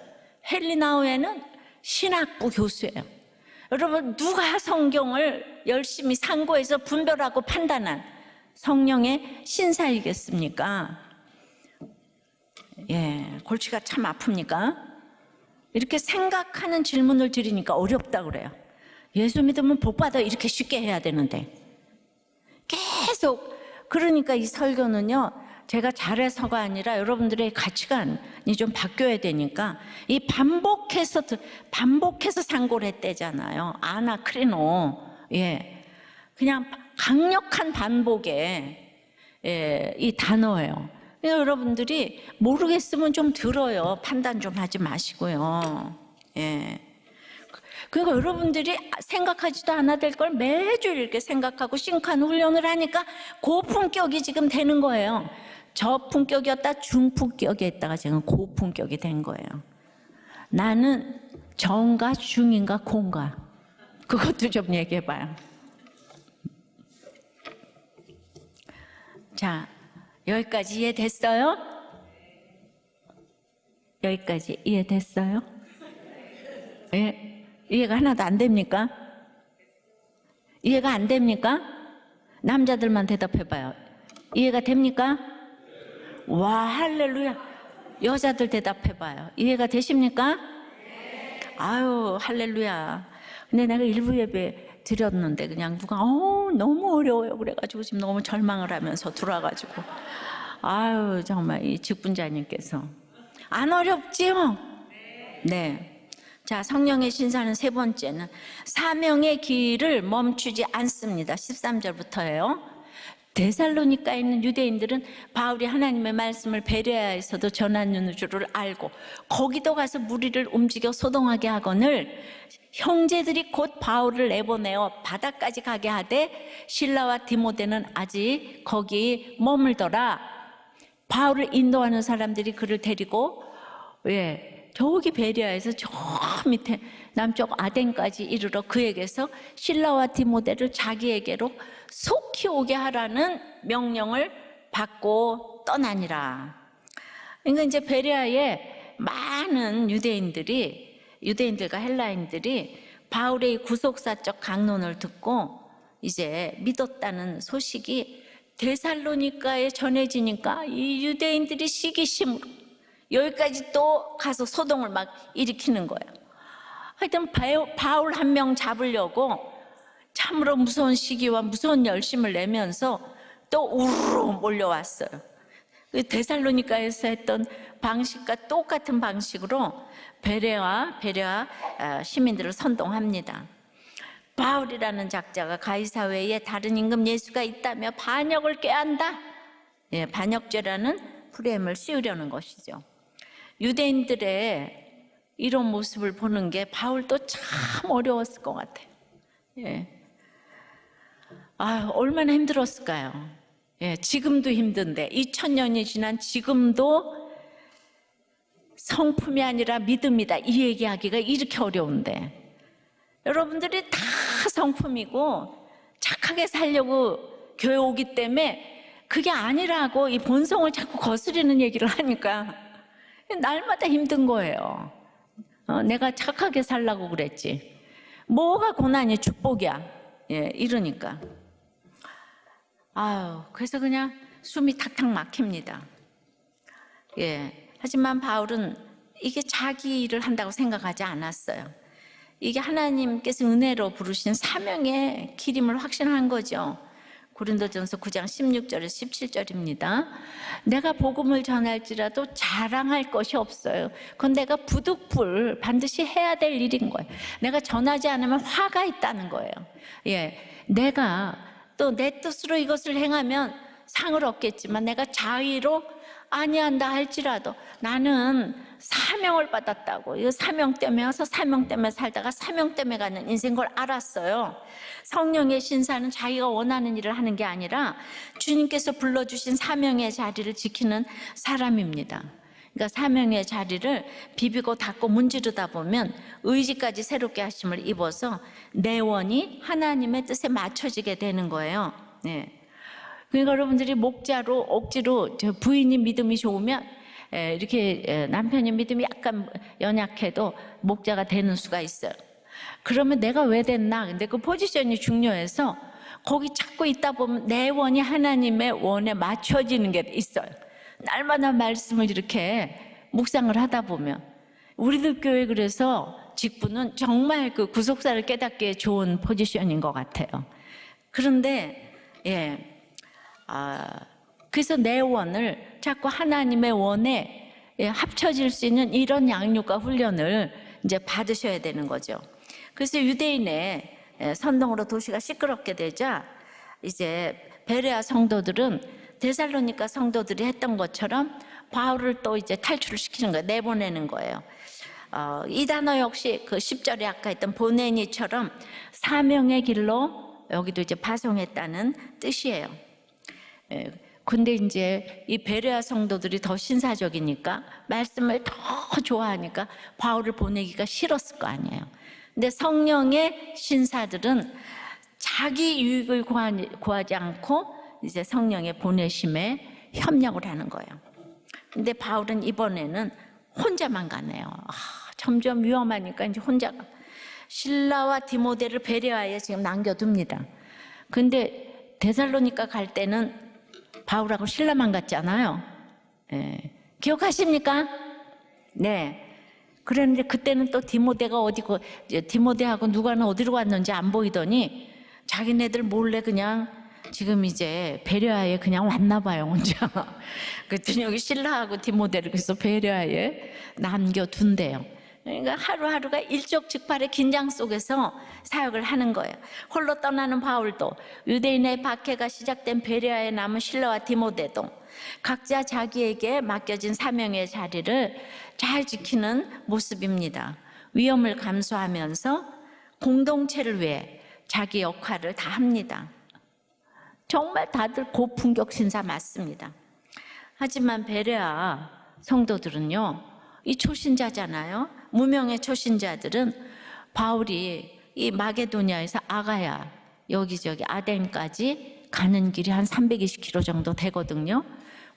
헨리 나우엔은 신학부 교수예요. 여러분 누가 성경을 열심히 상고해서 분별하고 판단한 성령의 신사이겠습니까? 골치가 참 아픕니까? 이렇게 생각하는 질문을 드리니까 어렵다 그래요. 예수 믿으면 복받아 이렇게 쉽게 해야 되는데 계속 그러니까 이 설교는요 제가 잘해서가 아니라 여러분들의 가치관이 좀 바뀌어야 되니까 이 반복해서 상고를 했대잖아요. 아나 크리노 예, 그냥 강력한 반복의 이 단어예요. 여러분들이 모르겠으면 좀 들어요. 판단 좀 하지 마시고요. 예. 그러니까 여러분들이 생각하지도 않아야 될 걸 매주 이렇게 생각하고 싱크한 훈련을 하니까 고품격이 지금 되는 거예요. 저품격이었다 중품격이 있다가 지금 고품격이 된 거예요. 나는 정가 중인가 공가, 그것도 좀 얘기해 봐요. 자, 여기까지 이해됐어요? 여기까지 이해됐어요? 예, 이해가 하나도 안 됩니까? 이해가 안 됩니까? 남자들만 대답해 봐요. 이해가 됩니까? 와, 할렐루야. 여자들 대답해 봐요. 이해가 되십니까? 아유, 할렐루야. 근데 내가 일부 예배 드렸는데 그냥 누가 너무 어려워요 그래가지고 지금 너무 절망을 하면서 들어와가지고, 아유, 정말 이 직분자님께서 안 어렵지요? 네. 자, 성령의 신사는 세 번째는 사명의 길을 멈추지 않습니다. 13절부터예요. 데살로니가에 있는 유대인들은 바울이 하나님의 말씀을 베레아에서도 전하는 줄을 알고 거기도 가서 무리를 움직여 소동하게 하거늘 형제들이 곧 바울을 내보내어 바다까지 가게 하되 실라와 디모데는 아직 거기 머물더라. 바울을 인도하는 사람들이 그를 데리고 저기 베레아에서 저 밑에 남쪽 아덴까지 이르러 그에게서 실라와 디모데를 자기에게로 속히 오게 하라는 명령을 받고 떠나니라. 그러니까 이제 베레아에 많은 유대인들과 헬라인들이 바울의 구속사적 강론을 듣고 이제 믿었다는 소식이 데살로니가에 전해지니까 이 유대인들이 시기심으로 여기까지 또 가서 소동을 막 일으키는 거예요. 하여튼 바울 한 명 잡으려고 참으로 무서운 시기와 무서운 열심을 내면서 또 우르르 몰려왔어요. 데살로니가에서 했던 방식과 똑같은 방식으로 베레아 시민들을 선동합니다. 바울이라는 작자가 가이사회에 다른 임금 예수가 있다며 반역을 꾀한다. 반역죄라는 프레임을 씌우려는 것이죠. 유대인들의 이런 모습을 보는 게 바울도 참 어려웠을 것 같아요. 얼마나 힘들었을까요? 지금도 힘든데 2000년이 지난 지금도 성품이 아니라 믿음이다 이 얘기하기가 이렇게 어려운데, 여러분들이 다 성품이고 착하게 살려고 교회 오기 때문에 그게 아니라고 이 본성을 자꾸 거스르는 얘기를 하니까 날마다 힘든 거예요. 내가 착하게 살라고 그랬지 뭐가 고난이 축복이야. 이러니까 그래서 그냥 숨이 탁탁 막힙니다. 하지만 바울은 이게 자기 일을 한다고 생각하지 않았어요. 이게 하나님께서 은혜로 부르신 사명의 길임을 확신한 거죠. 고린도전서 9장 16절에서 17절입니다. 내가 복음을 전할지라도 자랑할 것이 없어요. 그건 내가 부득불 반드시 해야 될 일인 거예요. 내가 전하지 않으면 화가 있다는 거예요. 내가 또 내 뜻으로 이것을 행하면 상을 얻겠지만 내가 자의로 아니한다 할지라도 나는 사명을 받았다고, 이 사명 때문에 와서 사명 때문에 살다가 사명 때문에 가는 인생인 걸 알았어요. 성령의 신사는 자기가 원하는 일을 하는 게 아니라 주님께서 불러주신 사명의 자리를 지키는 사람입니다. 그러니까 사명의 자리를 비비고 닫고 문지르다 보면 의지까지 새롭게 하심을 입어서 내원이 하나님의 뜻에 맞춰지게 되는 거예요. 그러니까 여러분들이 목자로 억지로 부인이 믿음이 좋으면 이렇게 남편이 믿음이 약간 연약해도 목자가 되는 수가 있어요. 그러면 내가 왜 됐나? 근데 그 포지션이 중요해서 거기 찾고 있다 보면 내 원이 하나님의 원에 맞춰지는 게 있어요. 날마다 말씀을 이렇게 묵상을 하다 보면 우리들 교회 그래서 직분은 정말 그 구속사를 깨닫기에 좋은 포지션인 것 같아요. 그런데 그래서 내 원을 자꾸 하나님의 원에 합쳐질 수 있는 이런 양육과 훈련을 이제 받으셔야 되는 거죠. 그래서 유대인의 선동으로 도시가 시끄럽게 되자 이제 베레아 성도들은 데살로니가 성도들이 했던 것처럼 바울을 또 이제 탈출시키는 거예요. 내보내는 거예요. 이 단어 역시 그 10절에 아까 했던 보내니처럼 사명의 길로 여기도 이제 파송했다는 뜻이에요. 근데 이제 이 베레아 성도들이 더 신사적이니까 말씀을 더 좋아하니까 바울을 보내기가 싫었을 거 아니에요. 근데 성령의 신사들은 자기 유익을 구하지 않고 이제 성령의 보내심에 협력을 하는 거예요. 근데 바울은 이번에는 혼자만 가네요. 점점 위험하니까 이제 혼자 가. 실라와 디모데를 베레아에 지금 남겨둡니다. 근데 데살로니가 갈 때는 바울하고 실라만 갔잖아요. 기억하십니까? 네. 그랬는데 그때는 또 디모데가 어디고, 디모데하고 누가는 어디로 갔는지 안 보이더니 자기네들 몰래 그냥 지금 이제 베레아에 그냥 왔나 봐요, 혼자. 그랬더니 여기 실라하고 디모데를 그래서 베레아에 남겨둔대요. 그러니까 하루하루가 일촉즉발의 긴장 속에서 사역을 하는 거예요. 홀로 떠나는 바울도, 유대인의 박해가 시작된 베레아에 남은 실라와 디모데도 각자 자기에게 맡겨진 사명의 자리를 잘 지키는 모습입니다. 위험을 감수하면서 공동체를 위해 자기 역할을 다 합니다. 정말 다들 고품격 신사 맞습니다. 하지만 베레아 성도들은요, 이 초신자잖아요. 무명의 초신자들은 바울이 이 마게도니아에서 아가야 여기저기 아덴까지 가는 길이 한 320km 정도 되거든요.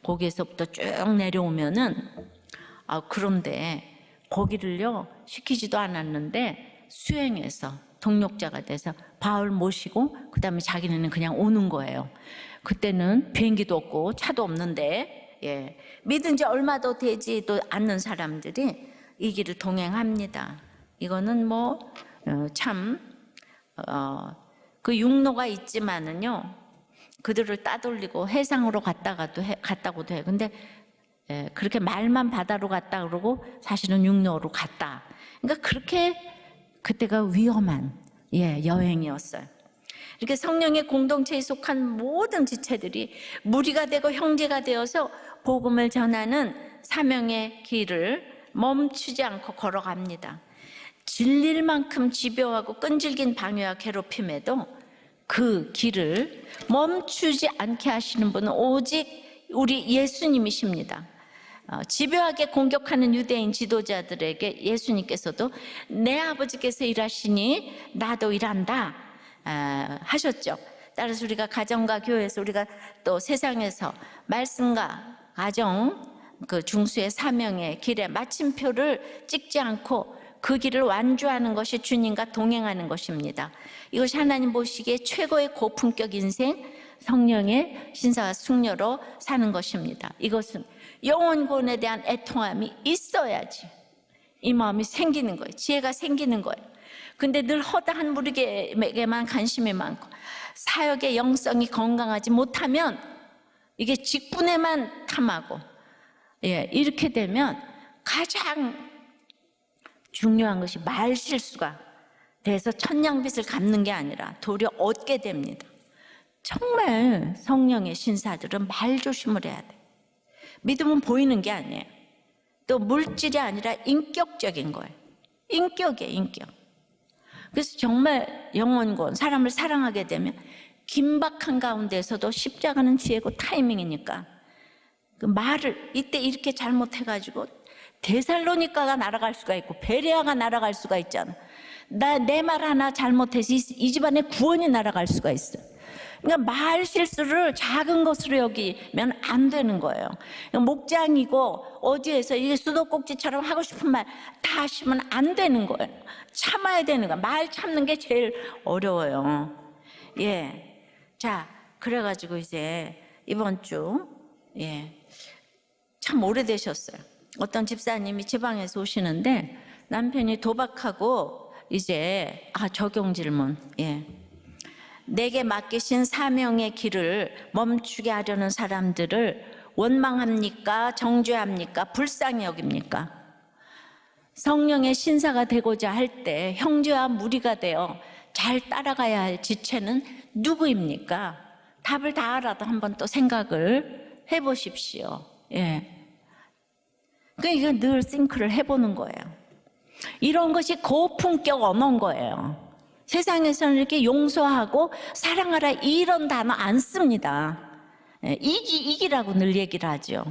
거기에서부터 쭉 내려오면은 그런데 거기를요 시키지도 않았는데 수행해서 동력자가 돼서 바울 모시고 그다음에 자기네는 그냥 오는 거예요. 그때는 비행기도 없고 차도 없는데 믿은 지 얼마도 되지도 않는 사람들이 이 길을 동행합니다. 이거는 뭐 참 그 육로가 있지만은요 그들을 따돌리고 해상으로 갔다고도 해요. 근데 그렇게 말만 바다로 갔다 그러고 사실은 육로로 갔다. 그러니까 그렇게 그때가 위험한 여행이었어요. 이렇게 성령의 공동체에 속한 모든 지체들이 무리가 되고 형제가 되어서 복음을 전하는 사명의 길을 멈추지 않고 걸어갑니다. 질릴 만큼 집요하고 끈질긴 방해와 괴롭힘에도 그 길을 멈추지 않게 하시는 분은 오직 우리 예수님이십니다. 집요하게 공격하는 유대인 지도자들에게 예수님께서도 내 아버지께서 일하시니 나도 일한다 하셨죠. 따라서 우리가 가정과 교회에서 우리가 또 세상에서 말씀과 가정 그 중수의 사명의 길에 마침표를 찍지 않고 그 길을 완주하는 것이 주님과 동행하는 것입니다. 이것이 하나님 보시기에 최고의 고품격 인생, 성령의 신사와 숙녀로 사는 것입니다. 이것은 영혼권에 대한 애통함이 있어야지 이 마음이 생기는 거예요. 지혜가 생기는 거예요. 근데 늘 허다한 무리에게만 관심이 많고 사역의 영성이 건강하지 못하면 이게 직분에만 탐하고 이렇게 되면 가장 중요한 것이 말 실수가 돼서 천냥빚을 갚는 게 아니라 도리어 얻게 됩니다. 정말 성령의 신사들은 말 조심을 해야 돼. 믿음은 보이는 게 아니에요. 또 물질이 아니라 인격적인 거예요. 인격이에요, 인격. 그래서 정말 영혼권, 사람을 사랑하게 되면 긴박한 가운데서도 십자가는 지혜고 타이밍이니까 그 말을 이때 이렇게 잘못해가지고 데살로니가가 날아갈 수가 있고 베레아가 날아갈 수가 있잖아. 내 말 하나 잘못해서 이 집안의 구원이 날아갈 수가 있어. 그러니까 말 실수를 작은 것으로 여기면 안 되는 거예요. 목장이고 어디에서 이게 수도꼭지처럼 하고 싶은 말 다 하시면 안 되는 거예요. 참아야 되는 거예요. 말 참는 게 제일 어려워요. 자, 그래가지고 이제 이번 주 참 오래되셨어요. 어떤 집사님이 지방에서 오시는데 남편이 도박하고 이제 적용 질문 내게 맡기신 사명의 길을 멈추게 하려는 사람들을 원망합니까? 정죄합니까? 불쌍히 여깁니까? 성령의 신사가 되고자 할 때 형제와 무리가 되어 잘 따라가야 할 지체는 누구입니까? 답을 다 알아도 한번 또 생각을 해보십시오. 예. 그러니까 이거 늘 싱크를 해보는 거예요. 이런 것이 고품격 언어인 거예요. 세상에서는 이렇게 용서하고 사랑하라 이런 단어 안 씁니다. 예, 이기라고 늘 얘기를 하죠.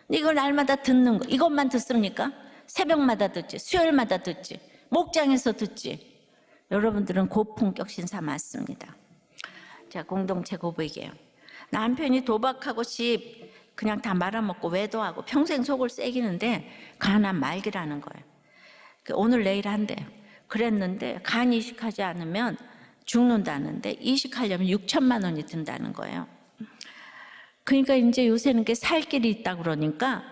근데 이걸 날마다 듣는 거, 이것만 듣습니까? 새벽마다 듣지, 수요일마다 듣지, 목장에서 듣지. 여러분들은 고품격 신사 맞습니다. 자, 공동체 고백이에요. 남편이 도박하고 집 그냥 다 말아먹고 외도하고 평생 속을 새기는데 간암 말기라는 거예요. 오늘 내일 한대요. 그랬는데 간 이식하지 않으면 죽는다는데 이식하려면 6천만 원이 든다는 거예요. 그러니까 이제 요새는 게 살 길이 있다 그러니까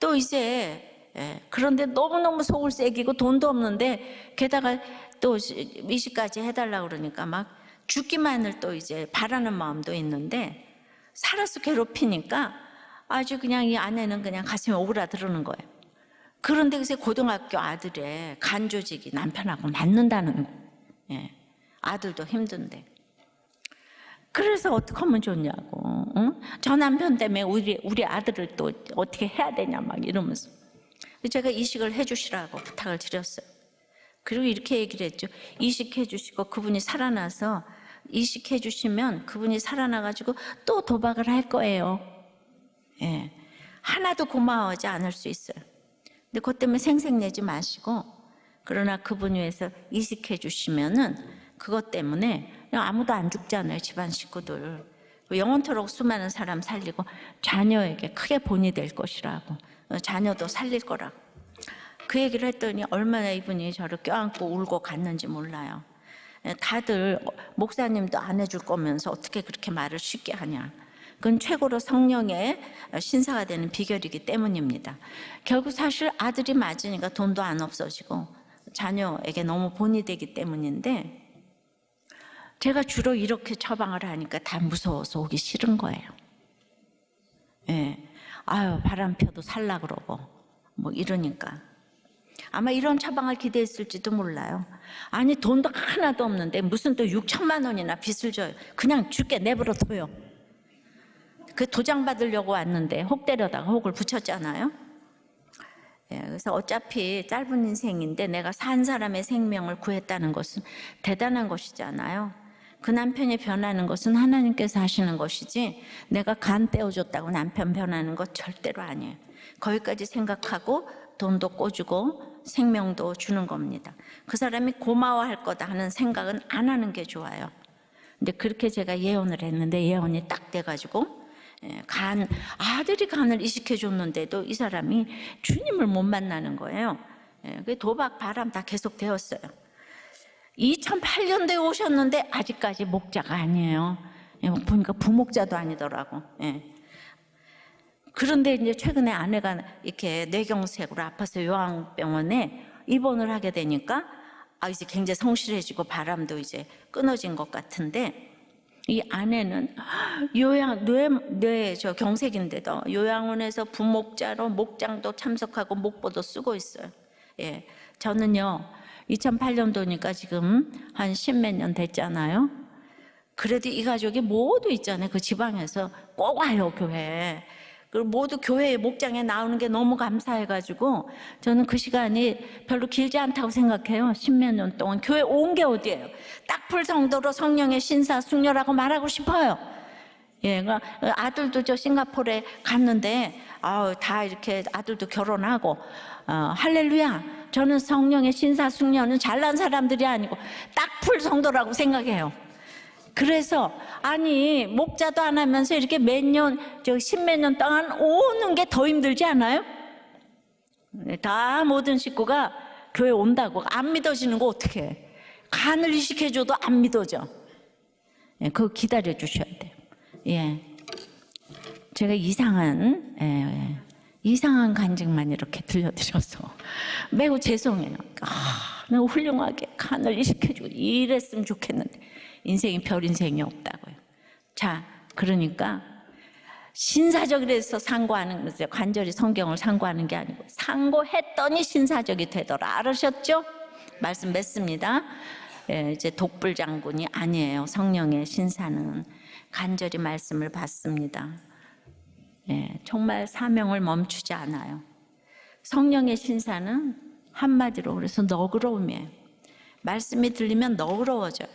또 이제 그런데 너무너무 속을 새기고 돈도 없는데 게다가 또 이식까지 해달라 그러니까 막 죽기만을 또 이제 바라는 마음도 있는데 살아서 괴롭히니까 아주 그냥 이 아내는 그냥 가슴에 오그라들는 거예요. 그런데 그새 고등학교 아들의 간 조직이 남편하고 맞는다는 거예요. 예. 아들도 힘든데. 그래서 어떻게 하면 좋냐고. 응? 저 남편 때문에 우리 아들을 또 어떻게 해야 되냐 막 이러면서. 제가 이식을 해주시라고 부탁을 드렸어요. 그리고 이렇게 얘기를 했죠. 이식해 주시고 그분이 살아나서 이식해 주시면 그분이 살아나가지고 또 도박을 할 거예요. 예. 하나도 고마워하지 않을 수 있어요. 근데 그것 때문에 생색내지 마시고, 그러나 그분 위해서 이식해 주시면은 그것 때문에 아무도 안 죽잖아요. 집안 식구들. 영원토록 수많은 사람 살리고 자녀에게 크게 본이 될 것이라고, 자녀도 살릴 거라고. 그 얘기를 했더니 얼마나 이분이 저를 껴안고 울고 갔는지 몰라요. 다들 목사님도 안 해줄 거면서 어떻게 그렇게 말을 쉽게 하냐. 그건 최고로 성령의 신사가 되는 비결이기 때문입니다. 결국 사실 아들이 맞으니까 돈도 안 없어지고 자녀에게 너무 본이 되기 때문인데, 제가 주로 이렇게 처방을 하니까 다 무서워서 오기 싫은 거예요. 예. 아유, 바람 펴도 살라 그러고 뭐 이러니까 아마 이런 처방을 기대했을지도 몰라요. 아니, 돈도 하나도 없는데 무슨 또 6천만 원이나 빚을 져요. 그냥 죽게 내버려 둬요. 그 도장 받으려고 왔는데 혹 때려다가 혹을 붙였잖아요. 예, 그래서 어차피 짧은 인생인데 내가 산 사람의 생명을 구했다는 것은 대단한 것이잖아요. 그 남편이 변하는 것은 하나님께서 하시는 것이지 내가 간 떼어줬다고 남편 변하는 것 절대로 아니에요. 거기까지 생각하고 돈도 꿔주고 생명도 주는 겁니다. 그 사람이 고마워할 거다 하는 생각은 안 하는 게 좋아요. 근데 그렇게 제가 예언을 했는데 예언이 딱 돼가지고 아들이 간을 이식해 줬는데도 이 사람이 주님을 못 만나는 거예요. 그 도박 바람 다 계속 되었어요. 2008년도에 오셨는데 아직까지 목자가 아니에요. 보니까 부목자도 아니더라고. 그런데 이제 최근에 아내가 이렇게 뇌경색으로 아파서 요양병원에 입원을 하게 되니까 이제 굉장히 성실해지고 바람도 이제 끊어진 것 같은데, 이 아내는 뇌 경색인데도 요양원에서 부목자로 목장도 참석하고 목보도 쓰고 있어요. 예, 저는요 2008년도니까 지금 한 10몇 년 됐잖아요. 그래도 이 가족이 모두 있잖아요. 그 지방에서 꼭 와요, 교회에. 그리고 모두 교회에 목장에 나오는 게 너무 감사해가지고 저는 그 시간이 별로 길지 않다고 생각해요. 10몇 년 동안 교회 온 게 어디예요. 딱풀 성도로 성령의 신사 숙녀라고 말하고 싶어요. 예, 아들도 저 싱가포르에 갔는데 다 이렇게 아들도 결혼하고 할렐루야. 저는 성령의 신사 숙녀는 잘난 사람들이 아니고 딱풀 성도라고 생각해요. 그래서 아니 목자도 안 하면서 이렇게 몇 년, 십몇 년 동안 오는 게 더 힘들지 않아요? 다 모든 식구가 교회 온다고 안 믿어지는 거 어떻게 해? 간을 이식해줘도 안 믿어져. 그거 기다려 주셔야 돼요. 예, 제가 이상한 간증만 이렇게 들려드려서 매우 죄송해요. 내가 훌륭하게 간을 이식해주고 이랬으면 좋겠는데 인생이 별 인생이 없다고요. 자, 그러니까 신사적이라서 상고하는 거죠. 간절히 성경을 상고하는 게 아니고 상고했더니 신사적이 되더라. 알으셨죠? 말씀 맺습니다. 이제 독불 장군이 아니에요. 성령의 신사는 간절히 말씀을 받습니다. 정말 사명을 멈추지 않아요. 성령의 신사는 한마디로 그래서 너그러움이에요. 말씀이 들리면 너그러워져요.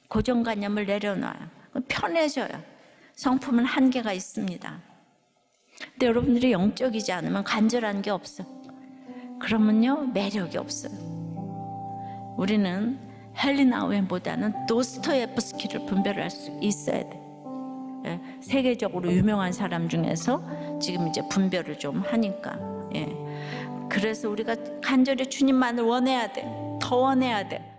고정관념을 내려놔요. 편해져요. 성품은 한계가 있습니다. 근데 여러분들이 영적이지 않으면 간절한 게 없어. 그러면요 매력이 없어요. 우리는 헬리나우엔보다는 도스토옙스키를 분별할 수 있어야 돼. 세계적으로 유명한 사람 중에서 지금 이제 분별을 좀 하니까. 그래서 우리가 간절히 주님만을 원해야 돼. 더 원해야 돼.